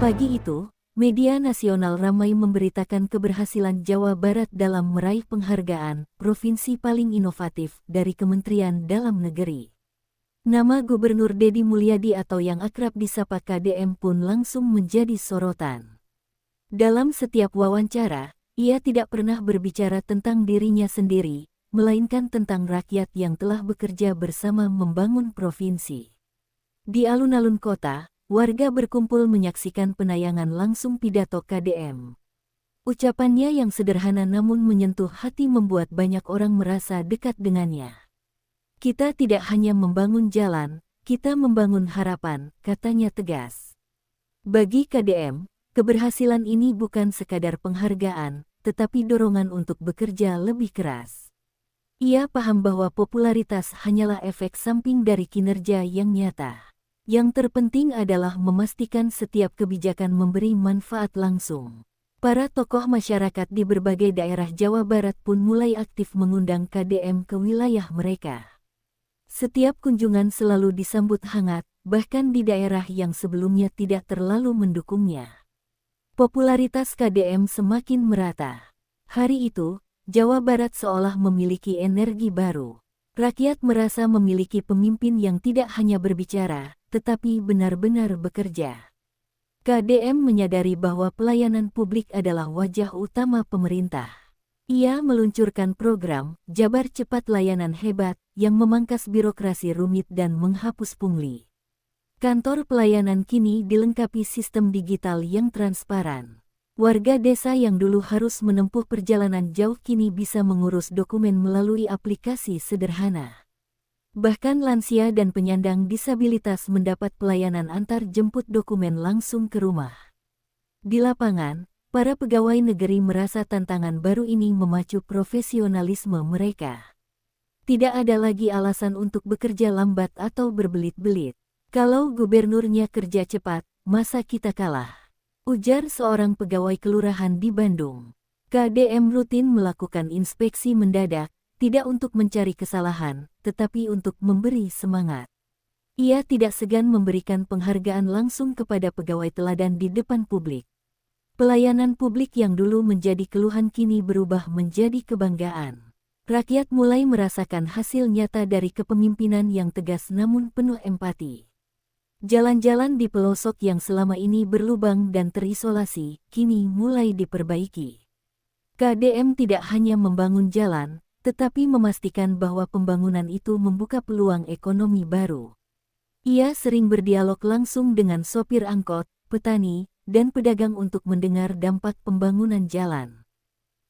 Pagi itu, media nasional ramai memberitakan keberhasilan Jawa Barat dalam meraih penghargaan Provinsi Paling Inovatif dari Kementerian Dalam Negeri. Nama Gubernur Deddy Mulyadi atau yang akrab disapa KDM pun langsung menjadi sorotan. Dalam setiap wawancara, ia tidak pernah berbicara tentang dirinya sendiri, melainkan tentang rakyat yang telah bekerja bersama membangun provinsi. Di alun-alun kota, warga berkumpul menyaksikan penayangan langsung pidato KDM. Ucapannya yang sederhana namun menyentuh hati membuat banyak orang merasa dekat dengannya. Kita tidak hanya membangun jalan, kita membangun harapan, katanya tegas. Bagi KDM, keberhasilan ini bukan sekadar penghargaan, tetapi dorongan untuk bekerja lebih keras. Ia paham bahwa popularitas hanyalah efek samping dari kinerja yang nyata. Yang terpenting adalah memastikan setiap kebijakan memberi manfaat langsung. Para tokoh masyarakat di berbagai daerah Jawa Barat pun mulai aktif mengundang KDM ke wilayah mereka. Setiap kunjungan selalu disambut hangat, bahkan di daerah yang sebelumnya tidak terlalu mendukungnya. Popularitas KDM semakin merata. Hari itu, Jawa Barat seolah memiliki energi baru. Rakyat merasa memiliki pemimpin yang tidak hanya berbicara, tetapi benar-benar bekerja. KDM menyadari bahwa pelayanan publik adalah wajah utama pemerintah. Ia meluncurkan program Jabar Cepat Layanan Hebat yang memangkas birokrasi rumit dan menghapus pungli. Kantor pelayanan kini dilengkapi sistem digital yang transparan. Warga desa yang dulu harus menempuh perjalanan jauh kini bisa mengurus dokumen melalui aplikasi sederhana. Bahkan lansia dan penyandang disabilitas mendapat pelayanan antar jemput dokumen langsung ke rumah. Di lapangan, para pegawai negeri merasa tantangan baru ini memacu profesionalisme mereka. Tidak ada lagi alasan untuk bekerja lambat atau berbelit-belit. Kalau gubernurnya kerja cepat, masa kita kalah? Ujar seorang pegawai kelurahan di Bandung. KDM rutin melakukan inspeksi mendadak, tidak untuk mencari kesalahan, tetapi untuk memberi semangat. Ia tidak segan memberikan penghargaan langsung kepada pegawai teladan di depan publik. Pelayanan publik yang dulu menjadi keluhan kini berubah menjadi kebanggaan. Rakyat mulai merasakan hasil nyata dari kepemimpinan yang tegas namun penuh empati. Jalan-jalan di pelosok yang selama ini berlubang dan terisolasi, kini mulai diperbaiki. KDM tidak hanya membangun jalan, tetapi memastikan bahwa pembangunan itu membuka peluang ekonomi baru. Ia sering berdialog langsung dengan sopir angkot, petani, dan pedagang untuk mendengar dampak pembangunan jalan.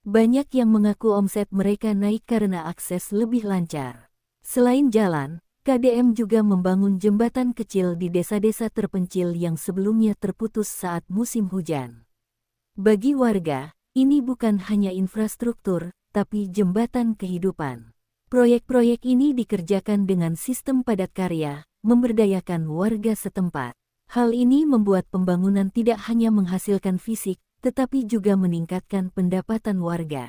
Banyak yang mengaku omset mereka naik karena akses lebih lancar. Selain jalan, KDM juga membangun jembatan kecil di desa-desa terpencil yang sebelumnya terputus saat musim hujan. Bagi warga, ini bukan hanya infrastruktur, tapi jembatan kehidupan. Proyek-proyek ini dikerjakan dengan sistem padat karya, memberdayakan warga setempat. Hal ini membuat pembangunan tidak hanya menghasilkan fisik, tetapi juga meningkatkan pendapatan warga.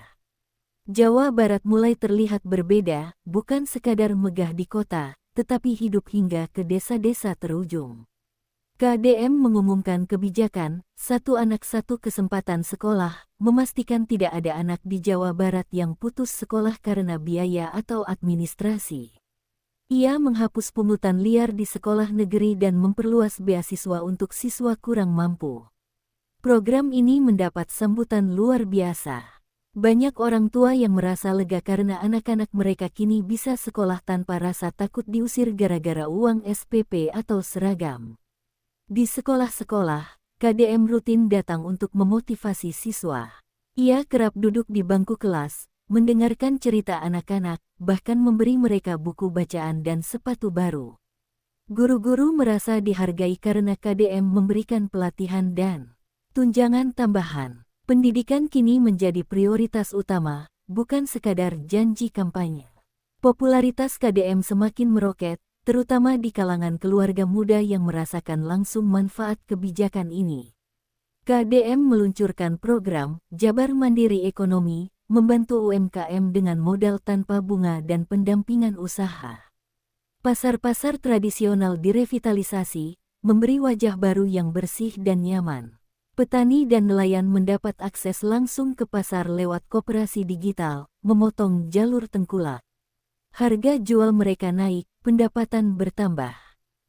Jawa Barat mulai terlihat berbeda, bukan sekadar megah di kota, tetapi hidup hingga ke desa-desa terujung. KDM mengumumkan kebijakan, satu anak satu kesempatan sekolah, memastikan tidak ada anak di Jawa Barat yang putus sekolah karena biaya atau administrasi. Ia menghapus pungutan liar di sekolah negeri dan memperluas beasiswa untuk siswa kurang mampu. Program ini mendapat sambutan luar biasa. Banyak orang tua yang merasa lega karena anak-anak mereka kini bisa sekolah tanpa rasa takut diusir gara-gara uang SPP atau seragam. Di sekolah-sekolah, KDM rutin datang untuk memotivasi siswa. Ia kerap duduk di bangku kelas, mendengarkan cerita anak-anak, bahkan memberi mereka buku bacaan dan sepatu baru. Guru-guru merasa dihargai karena KDM memberikan pelatihan dan tunjangan tambahan. Pendidikan kini menjadi prioritas utama, bukan sekadar janji kampanye. Popularitas KDM semakin meroket, terutama di kalangan keluarga muda yang merasakan langsung manfaat kebijakan ini. KDM meluncurkan program Jabar Mandiri Ekonomi, membantu UMKM dengan modal tanpa bunga dan pendampingan usaha. Pasar-pasar tradisional direvitalisasi, memberi wajah baru yang bersih dan nyaman. Petani dan nelayan mendapat akses langsung ke pasar lewat koperasi digital, memotong jalur tengkulak. Harga jual mereka naik, pendapatan bertambah.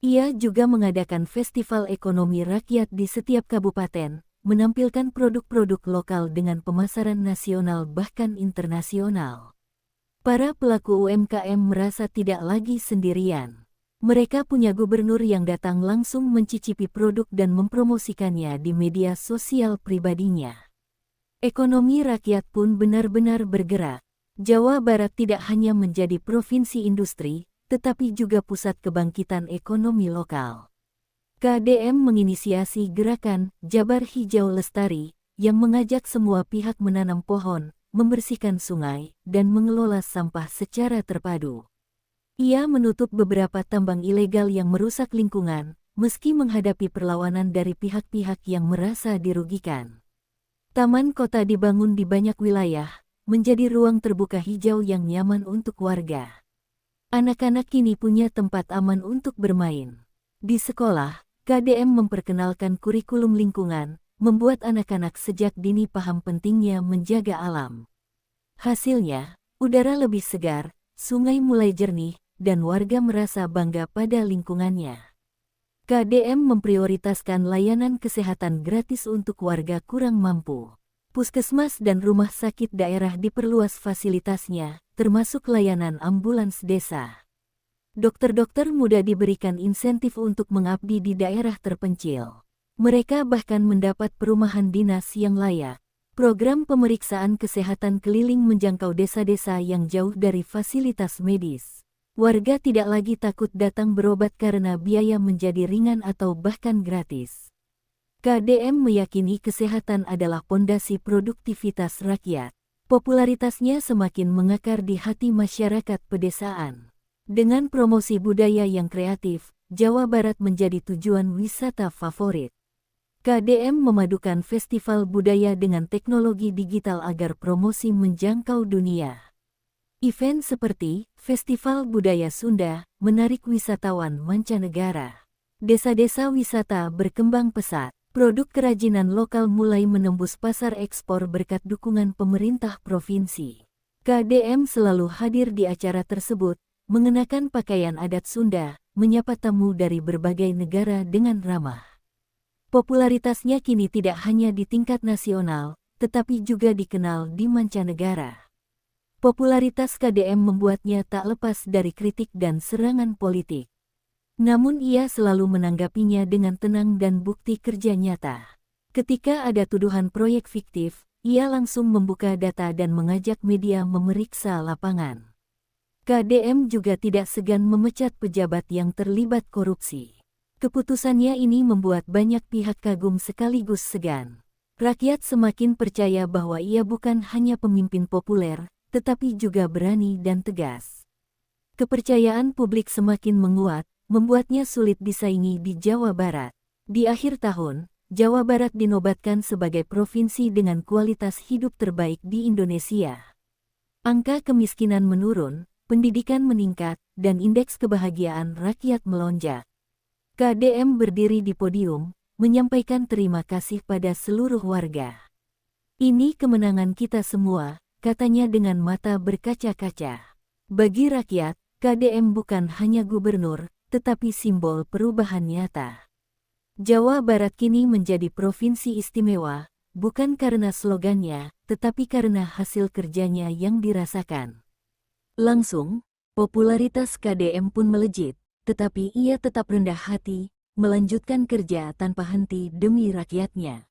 Ia juga mengadakan festival ekonomi rakyat di setiap kabupaten, menampilkan produk-produk lokal dengan pemasaran nasional bahkan internasional. Para pelaku UMKM merasa tidak lagi sendirian. Mereka punya gubernur yang datang langsung mencicipi produk dan mempromosikannya di media sosial pribadinya. Ekonomi rakyat pun benar-benar bergerak. Jawa Barat tidak hanya menjadi provinsi industri, tetapi juga pusat kebangkitan ekonomi lokal. KDM menginisiasi gerakan Jabar Hijau Lestari yang mengajak semua pihak menanam pohon, membersihkan sungai, dan mengelola sampah secara terpadu. Ia menutup beberapa tambang ilegal yang merusak lingkungan, meski menghadapi perlawanan dari pihak-pihak yang merasa dirugikan. Taman kota dibangun di banyak wilayah, menjadi ruang terbuka hijau yang nyaman untuk warga. Anak-anak kini punya tempat aman untuk bermain. Di sekolah, KDM memperkenalkan kurikulum lingkungan, membuat anak-anak sejak dini paham pentingnya menjaga alam. Hasilnya, udara lebih segar, sungai mulai jernih, dan warga merasa bangga pada lingkungannya. KDM memprioritaskan layanan kesehatan gratis untuk warga kurang mampu. Puskesmas dan rumah sakit daerah diperluas fasilitasnya, termasuk layanan ambulans desa. Dokter-dokter muda diberikan insentif untuk mengabdi di daerah terpencil. Mereka bahkan mendapat perumahan dinas yang layak. Program pemeriksaan kesehatan keliling menjangkau desa-desa yang jauh dari fasilitas medis. Warga tidak lagi takut datang berobat karena biaya menjadi ringan atau bahkan gratis. KDM meyakini kesehatan adalah pondasi produktivitas rakyat. Popularitasnya semakin mengakar di hati masyarakat pedesaan. Dengan promosi budaya yang kreatif, Jawa Barat menjadi tujuan wisata favorit. KDM memadukan festival budaya dengan teknologi digital agar promosi menjangkau dunia. Event seperti Festival Budaya Sunda menarik wisatawan mancanegara. Desa-desa wisata berkembang pesat. Produk kerajinan lokal mulai menembus pasar ekspor berkat dukungan pemerintah provinsi. KDM selalu hadir di acara tersebut, mengenakan pakaian adat Sunda, menyapa tamu dari berbagai negara dengan ramah. Popularitasnya kini tidak hanya di tingkat nasional, tetapi juga dikenal di mancanegara. Popularitas KDM membuatnya tak lepas dari kritik dan serangan politik. Namun ia selalu menanggapinya dengan tenang dan bukti kerja nyata. Ketika ada tuduhan proyek fiktif, ia langsung membuka data dan mengajak media memeriksa lapangan. KDM juga tidak segan memecat pejabat yang terlibat korupsi. Keputusannya ini membuat banyak pihak kagum sekaligus segan. Rakyat semakin percaya bahwa ia bukan hanya pemimpin populer, tetapi juga berani dan tegas. Kepercayaan publik semakin menguat, membuatnya sulit disaingi di Jawa Barat. Di akhir tahun, Jawa Barat dinobatkan sebagai provinsi dengan kualitas hidup terbaik di Indonesia. Angka kemiskinan menurun, pendidikan meningkat, dan indeks kebahagiaan rakyat melonjak. KDM berdiri di podium, menyampaikan terima kasih pada seluruh warga. Ini kemenangan kita semua, katanya dengan mata berkaca-kaca. Bagi rakyat, KDM bukan hanya gubernur, tetapi simbol perubahan nyata. Jawa Barat kini menjadi provinsi istimewa, bukan karena slogannya, tetapi karena hasil kerjanya yang dirasakan. Langsung, popularitas KDM pun melejit, tetapi ia tetap rendah hati, melanjutkan kerja tanpa henti demi rakyatnya.